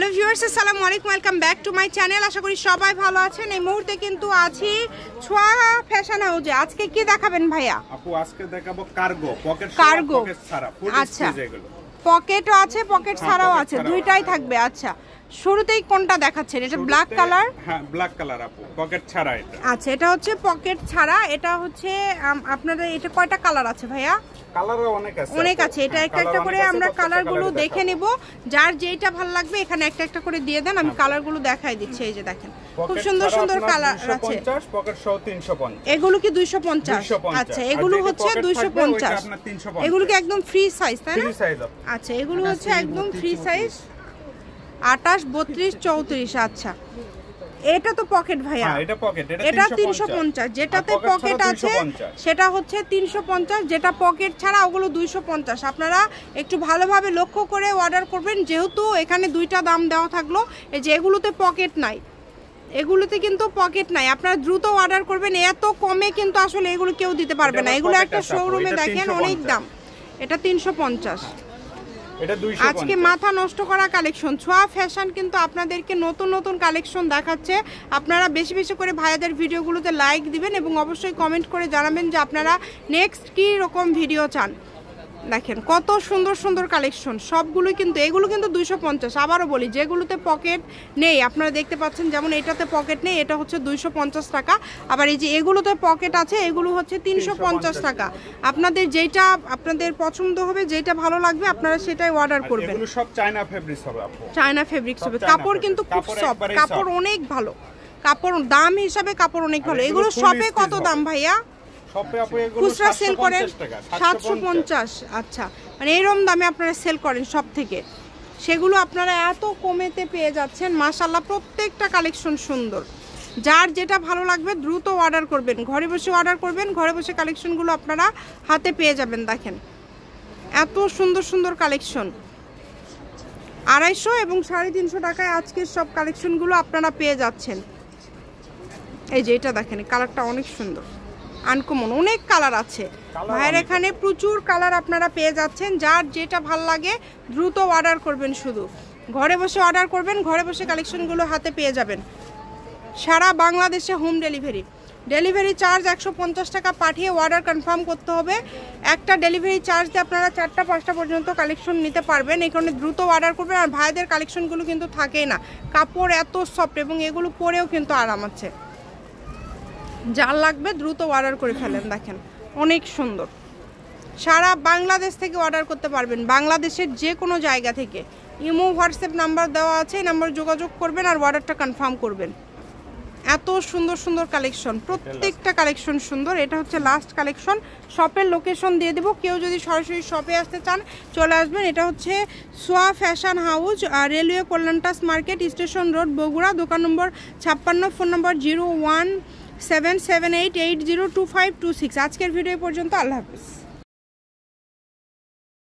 Hello viewers, আসসালামু আলাইকুম, welcome back to my channel. আশা করি সবাই ভালো আছেন। এই মুহূর্তে কিন্তু আছি ছোঁয়া ফ্যাশন হাউসে। আজকে কি দেখাবেন ভাইয়া? আপু আজকে দেখাবো কার্গো, পকেট ছাড়া। আচ্ছা, পকেটও আছে, পকেট ছাড়াও আছে, দুইটাই থাকবে। আচ্ছা, শুরুতেই কোনটা দেখাচ্ছেন? এটা ব্ল্যাক কালার। হ্যাঁ, ব্ল্যাক কালার আপু, পকেট ছাড়া এটা। আচ্ছা, এটা হচ্ছে পকেট ছাড়া। এটা হচ্ছে আপনাদের এটা কয়টা কালার আছে ভাইয়া? কালারও অনেক আছে, অনেক আছে। এটা একটা একটা করে আমরা কালারগুলো দেখে নিব। যার যেটা ভালো লাগবে এখানে একটা একটা করে দিয়ে দেন, আমি কালারগুলো দেখাই দিচ্ছি। এই যে দেখেন, খুব সুন্দর সুন্দর কালার আছে। পকেট সহ 350। এগুলো কি 250? আচ্ছা, এগুলো হচ্ছে 250। এগুলো কি একদম ফ্রি সাইজ, তাই না? Free size. আচ্ছা, এগুলো হচ্ছে একদম ফ্রি সাইজ, 28, 32, 34। আচ্ছা, এটা তো পকেট ভাইয়া। হ্যাঁ, এটা পকেট। এটা 350। যেটাতে পকেট আছে সেটা হচ্ছে 350, যেটা পকেট ছাড়া ওগুলো 250। আপনারা একটু ভালোভাবে লক্ষ্য করে অর্ডার করবেন, যেহেতু এখানে দুইটা দাম দেওয়া থাকলো। এই যে এগুলোতে পকেট নাই, এগুলোতে কিন্তু পকেট নাই। আপনারা দ্রুত অর্ডার করবেন, এত কমে কিন্তু আসলে এগুলো কেউ দিতে পারবে না। এগুলো একটা শোরুমে দেখেন অনেক দাম। এটা 350। আজকে মাথা নষ্ট করা কালেকশন। ছোঁয়া ফ্যাশন কিন্তু আপনাদেরকে নতুন নতুন কালেকশন দেখাচ্ছে। আপনারা বেশি বেশি করে ভাইয়াদের ভিডিওগুলোতে লাইক দিবেন এবং অবশ্যই কমেন্ট করে জানাবেন যে আপনারা নেক্সট কী রকম ভিডিও চান। দেখেন কত সুন্দর সুন্দর কালেকশন, সবগুলোই কিন্তু। এগুলো কিন্তু 250। আবারও বলি, যেগুলোতে পকেট নেই আপনারা দেখতে পাচ্ছেন, যেমন এটাতে পকেট নেই, এটা হচ্ছে 250 টাকা। আবার এই যে এগুলোতে পকেট আছে, এগুলো হচ্ছে 350 টাকা। আপনাদের যেটা আপনাদের পছন্দ হবে, যেটা ভালো লাগবে আপনারা সেটাই অর্ডার করবেন। এগুলো সব চায়না ফেব্রিক্স হবে আপু, চায়না ফেব্রিক্স হবে। কাপড় কিন্তু খুব সফট, কাপড় অনেক ভালো। কাপড় দাম হিসাবে কাপড় অনেক ভালো। এগুলো শপে কত দাম ভাইয়া? খুচরা সেল করেন 750। আচ্ছা, মানে এরকম দামে আপনারা সেল করেন সব থেকে, সেগুলো আপনারা এত কমেতে পেয়ে যাচ্ছেন। মাশাআল্লাহ, প্রত্যেকটা কালেকশন সুন্দর। যার যেটা ভালো লাগবে দ্রুত অর্ডার করবেন, ঘরে বসে অর্ডার করবেন, ঘরে বসে কালেকশনগুলো আপনারা হাতে পেয়ে যাবেন। দেখেন এত সুন্দর সুন্দর কালেকশন। 250 এবং 350 টাকায় আজকের সব কালেকশনগুলো আপনারা পেয়ে যাচ্ছেন। এই যে এটা দেখেন, কালারটা অনেক সুন্দর, আনকমন, অনেক কালার আছে ভাইয়ের এখানে, প্রচুর কালার আপনারা পেয়ে যাচ্ছেন। যার যেটা ভাল লাগে দ্রুত অর্ডার করবেন, শুধু ঘরে বসে অর্ডার করবেন, ঘরে বসে কালেকশনগুলো হাতে পেয়ে যাবেন। সারা বাংলাদেশে হোম ডেলিভারি। ডেলিভারি চার্জ 150 টাকা পাঠিয়ে অর্ডার কনফার্ম করতে হবে। একটা ডেলিভারি চার্জ দিয়ে আপনারা 4টা 5টা পর্যন্ত কালেকশন নিতে পারবেন। এখানে দ্রুত অর্ডার করবেন। আর ভাইদের কালেকশনগুলো কিন্তু থাকেই না, কাপড় এত সফট এবং এগুলো পরেও কিন্তু আরাম আছে। যার লাগবে দ্রুত অর্ডার করে ফেলেন। দেখেন অনেক সুন্দর। সারা বাংলাদেশ থেকে অর্ডার করতে পারবেন, বাংলাদেশের যে কোনো জায়গা থেকে। ইমো হোয়াটসঅ্যাপ নাম্বার দেওয়া আছে, এই নাম্বার যোগাযোগ করবেন আর অর্ডারটা কনফার্ম করবেন। এত সুন্দর সুন্দর কালেকশন, প্রত্যেকটা কালেকশন সুন্দর। এটা হচ্ছে লাস্ট কালেকশন। শপের লোকেশন দিয়ে দেবো, কেউ যদি সরাসরি শপে আসতে চান চলে আসবেন। এটা হচ্ছে ছোঁয়া ফ্যাশন হাউস, রেলওয়ে কল্যাণটাস মার্কেট, স্টেশন রোড, বগুড়া। দোকান নম্বর 56, ফোন নম্বর 017788025226। আজকের ভিডিও পর্যন্ত। আল্লাহ হাফেজ।